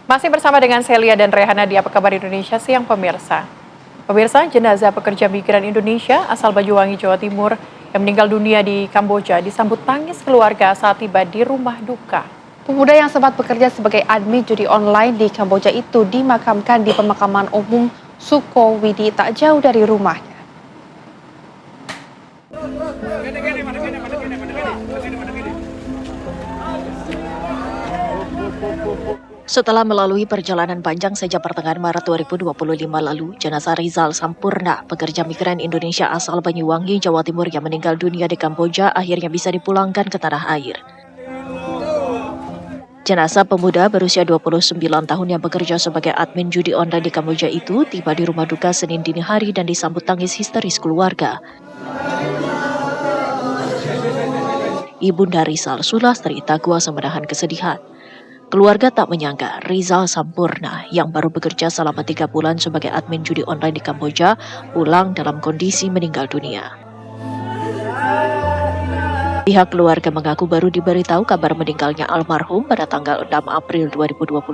Masih bersama dengan Celia dan Rehana di Apa Kabar Indonesia Siang Pemirsa. Pemirsa, jenazah pekerja migran Indonesia asal Banyuwangi, Jawa Timur yang meninggal dunia di Kamboja disambut tangis keluarga saat tiba di rumah duka. Pemuda yang sempat bekerja sebagai admin judi online di Kamboja itu dimakamkan di pemakaman umum Sukowidi tak jauh dari rumahnya. Setelah melalui perjalanan panjang sejak pertengahan Maret 2025 lalu, jenazah Rizal Sampurna, pekerja migran Indonesia asal Banyuwangi, Jawa Timur yang meninggal dunia di Kamboja akhirnya bisa dipulangkan ke tanah air. Jenazah pemuda berusia 29 tahun yang bekerja sebagai admin judi online di Kamboja itu tiba di rumah duka Senin dini hari dan disambut tangis histeris keluarga. Ibunda Rizal Sulastri tak kuasa menahan kesedihan. Keluarga tak menyangka Rizal Sampurna yang baru bekerja selama 3 bulan sebagai admin judi online di Kamboja pulang dalam kondisi meninggal dunia. Pihak keluarga mengaku baru diberitahu kabar meninggalnya almarhum pada tanggal 6 April 2025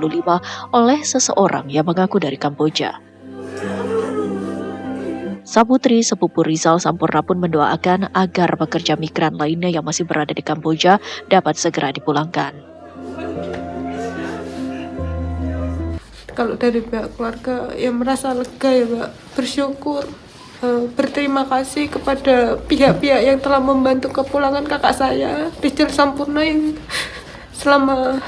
oleh seseorang yang mengaku dari Kamboja. Saputri sepupu Rizal Sampurna pun mendoakan agar pekerja migran lainnya yang masih berada di Kamboja dapat segera dipulangkan. Kalau dari pihak keluarga ya merasa lega ya Mbak, bersyukur, berterima kasih kepada pihak-pihak yang telah membantu kepulangan kakak saya, Rizal Sampurna, yang selama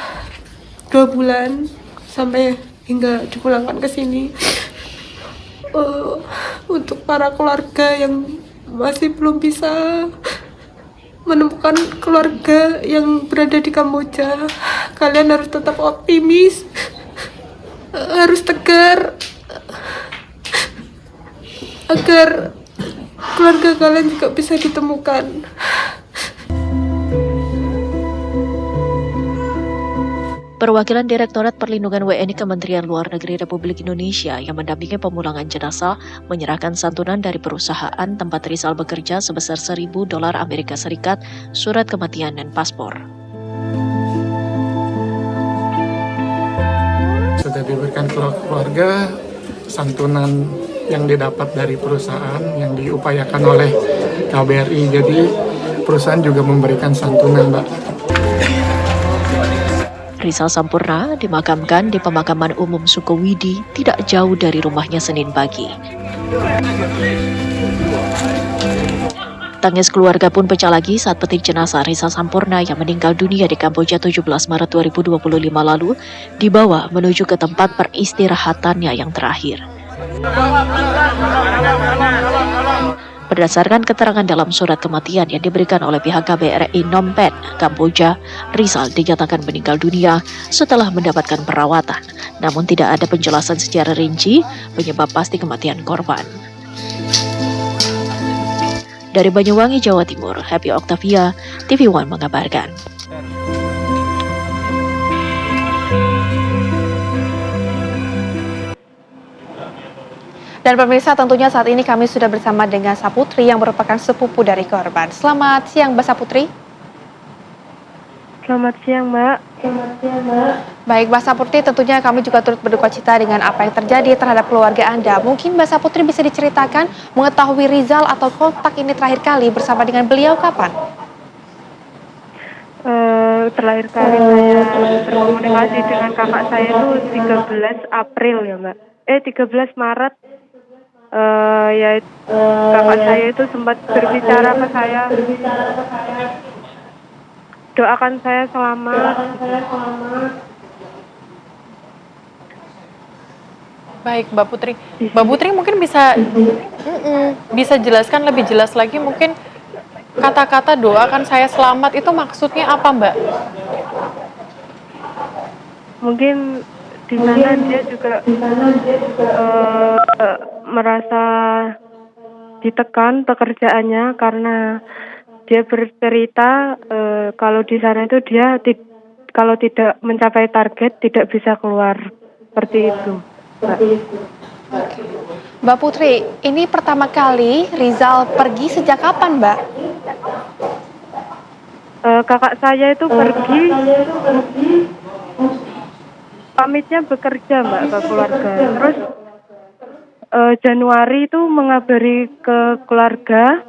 2 bulan sampai hingga dipulangkan ke sini. Untuk para keluarga yang masih belum bisa menemukan keluarga yang berada di Kamboja, kalian harus tetap optimis, harus tegar agar keluarga kalian juga bisa ditemukan. Perwakilan Direktorat Perlindungan WNI Kementerian Luar Negeri Republik Indonesia yang mendampingi pemulangan jenazah menyerahkan santunan dari perusahaan tempat Rizal bekerja sebesar $1.000 Amerika Serikat, surat kematian dan paspor. Sudah diberikan keluarga santunan yang didapat dari perusahaan yang diupayakan oleh KBRI. Jadi perusahaan juga memberikan santunan, Mbak. Rizal Sampurna dimakamkan di pemakaman umum Sukowidi tidak jauh dari rumahnya Senin pagi. Tangis keluarga pun pecah lagi saat peti jenazah Rizal Sampurna yang meninggal dunia di Kamboja 17 Maret 2025 lalu dibawa menuju ke tempat peristirahatannya yang terakhir. Berdasarkan keterangan dalam surat kematian yang diberikan oleh pihak KBRI Phnom Penh, Kamboja, Rizal dinyatakan meninggal dunia setelah mendapatkan perawatan, namun tidak ada penjelasan secara rinci penyebab pasti kematian korban. Dari Banyuwangi, Jawa Timur, Happy Octavia, TV One mengabarkan. Dan pemirsa, tentunya saat ini kami sudah bersama dengan Saputri yang merupakan sepupu dari korban. Selamat siang Mbak Saputri. Selamat siang, Mbak. Baik Mbak Saputri, tentunya kami juga turut berduka cita dengan apa yang terjadi terhadap keluarga Anda. Mungkin Mbak Saputri bisa diceritakan mengetahui Rizal atau kontak ini terakhir kali bersama dengan beliau kapan? Terakhir kali saya berkomunikasi dengan kakak saya itu 13 April ya, Mbak. 13 Maret. Kakak saya itu sempat berbicara ke saya, doakan saya selamat. Baik Mbak Putri. Mbak Putri mungkin bisa jelaskan lebih jelas lagi mungkin kata-kata doakan saya selamat itu maksudnya apa Mbak? Mungkin di sana dia juga merasa ditekan pekerjaannya karena dia bercerita kalau di sana itu dia kalau tidak mencapai target tidak bisa keluar, seperti itu, Mbak. Mbak Putri, ini pertama kali Rizal pergi sejak kapan, Mbak? Kakak saya itu pergi pamitnya bekerja Mbak ke keluarga. Terus Januari itu mengabari ke keluarga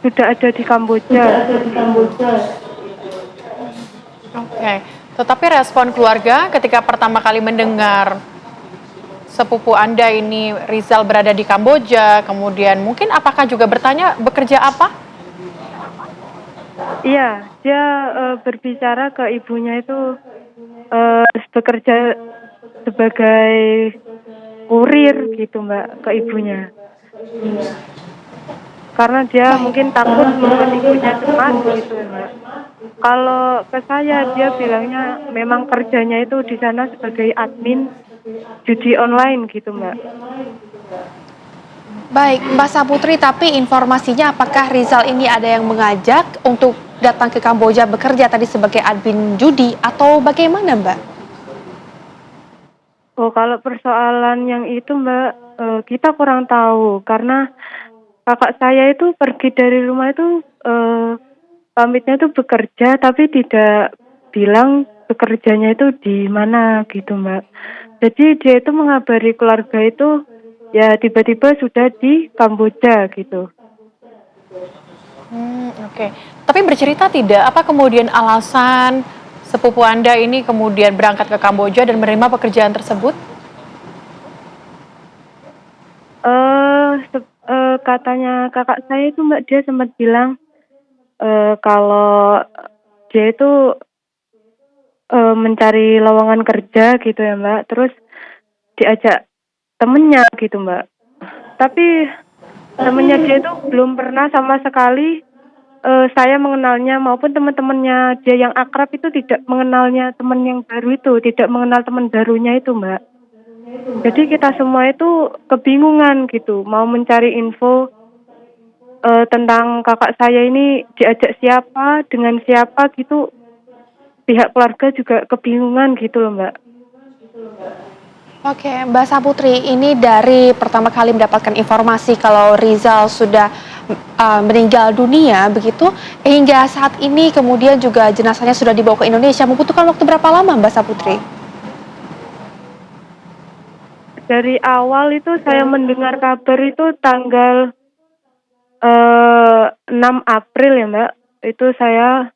sudah ada di Kamboja. Oke, tetapi respon keluarga ketika pertama kali mendengar sepupu Anda ini Rizal berada di Kamboja, kemudian mungkin apakah juga bertanya bekerja apa? Iya, dia berbicara ke ibunya itu bekerja sebagai kurir gitu Mbak ke ibunya. Karena dia mungkin takut membuat ibunya cemas gitu Mbak. Kalau ke saya dia bilangnya memang kerjanya itu di sana sebagai admin judi online gitu Mbak. Baik, Mbak Saputri, tapi informasinya apakah Rizal ini ada yang mengajak untuk datang ke Kamboja bekerja tadi sebagai admin judi atau bagaimana, Mbak? Oh kalau persoalan yang itu Mbak, kita kurang tahu karena kakak saya itu pergi dari rumah itu pamitnya itu bekerja tapi tidak bilang bekerjanya itu di mana gitu Mbak. Jadi dia itu mengabari keluarga itu ya tiba-tiba sudah di Kamboja gitu. Oke. Tapi bercerita tidak, apa kemudian alasan sepupu Anda ini kemudian berangkat ke Kamboja dan menerima pekerjaan tersebut? Katanya kakak saya itu Mbak dia sempat bilang kalau dia itu mencari lowongan kerja gitu ya Mbak, terus diajak temennya gitu Mbak. Tapi temennya dia itu belum pernah sama sekali saya mengenalnya maupun teman-temannya dia yang akrab itu tidak mengenalnya teman yang baru itu, tidak mengenal teman barunya itu Mbak. Jadi kita semua itu kebingungan gitu, mau mencari info tentang kakak saya ini diajak siapa, dengan siapa gitu. Pihak keluarga juga kebingungan gitu loh Mbak. Oke, Mbak Saputri, ini dari pertama kali mendapatkan informasi kalau Rizal sudah meninggal dunia, begitu, hingga saat ini kemudian juga jenazahnya sudah dibawa ke Indonesia, membutuhkan waktu berapa lama, Mbak Saputri? Dari awal itu saya mendengar kabar itu tanggal 6 April ya Mbak. Itu saya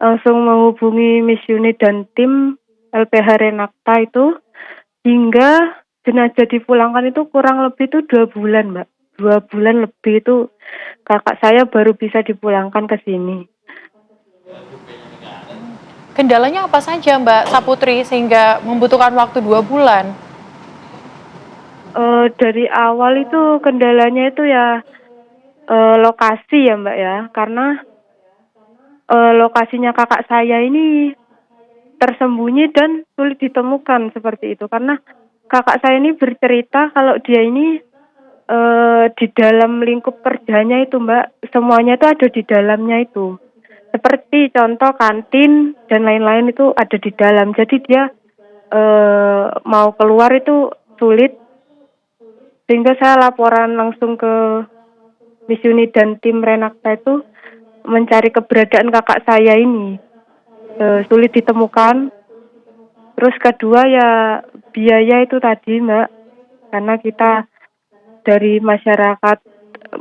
langsung menghubungi Miss Unit dan tim LPH Renakta itu hingga jenazah dipulangkan itu kurang lebih itu 2 bulan Mbak. 2 bulan lebih itu kakak saya baru bisa dipulangkan ke sini. Kendalanya apa saja Mbak Saputri sehingga membutuhkan waktu 2 bulan? Dari awal itu kendalanya itu ya lokasi ya Mbak ya, karena lokasinya kakak saya ini tersembunyi dan sulit ditemukan seperti itu. Karena kakak saya ini bercerita kalau dia ini di dalam lingkup kerjanya itu Mbak, semuanya itu ada di dalamnya itu. Seperti contoh kantin dan lain-lain itu ada di dalam. Jadi dia mau keluar itu sulit. Sehingga saya laporan langsung ke Miss Unit dan tim Renakta itu mencari keberadaan kakak saya ini. Sulit ditemukan. Terus kedua ya biaya itu tadi Mbak, karena kita dari masyarakat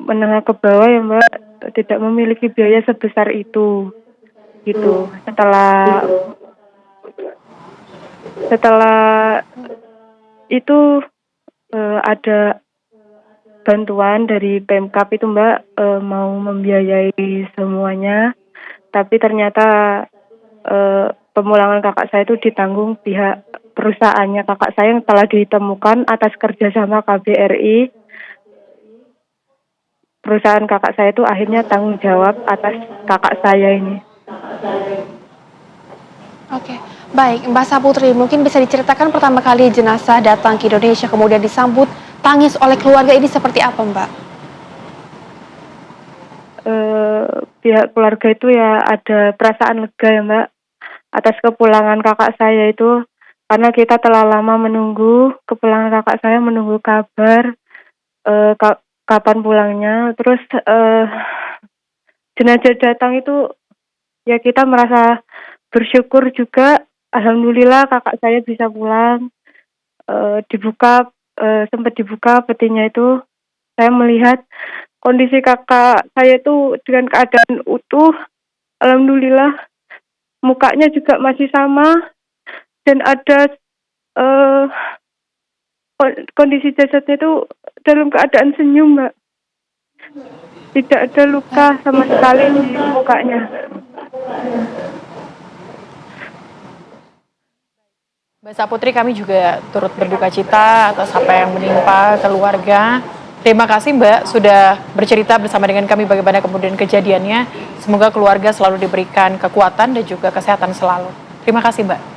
menengah ke bawah ya Mbak tidak memiliki biaya sebesar itu gitu. Setelah itu ada bantuan dari Pemkab itu Mbak mau membiayai semuanya, tapi ternyata pemulangan kakak saya itu ditanggung pihak perusahaannya kakak saya yang telah ditemukan atas kerjasama KBRI. Perusahaan kakak saya itu akhirnya tanggung jawab atas kakak saya ini. Oke, baik, Mbak Saputri, mungkin bisa diceritakan pertama kali jenazah datang ke Indonesia kemudian disambut tangis oleh keluarga ini seperti apa, Mbak? Pihak keluarga itu ya ada perasaan lega ya Mbak atas kepulangan kakak saya itu, karena kita telah lama menunggu kepulangan kakak saya, menunggu kabar kapan pulangnya. Terus jenazah datang itu ya kita merasa bersyukur juga alhamdulillah kakak saya bisa pulang. Sempat dibuka petinya itu, saya melihat kondisi kakak saya itu dengan keadaan utuh. Alhamdulillah, mukanya juga masih sama dan ada eh, kondisi jasadnya itu dalam keadaan senyum, Mbak. Tidak ada luka sama sekali di mukanya. Mbak Saputri, kami juga turut berduka cita atas apa yang menimpa keluarga. Terima kasih Mbak sudah bercerita bersama dengan kami bagaimana kemudian kejadiannya. Semoga keluarga selalu diberikan kekuatan dan juga kesehatan selalu. Terima kasih Mbak.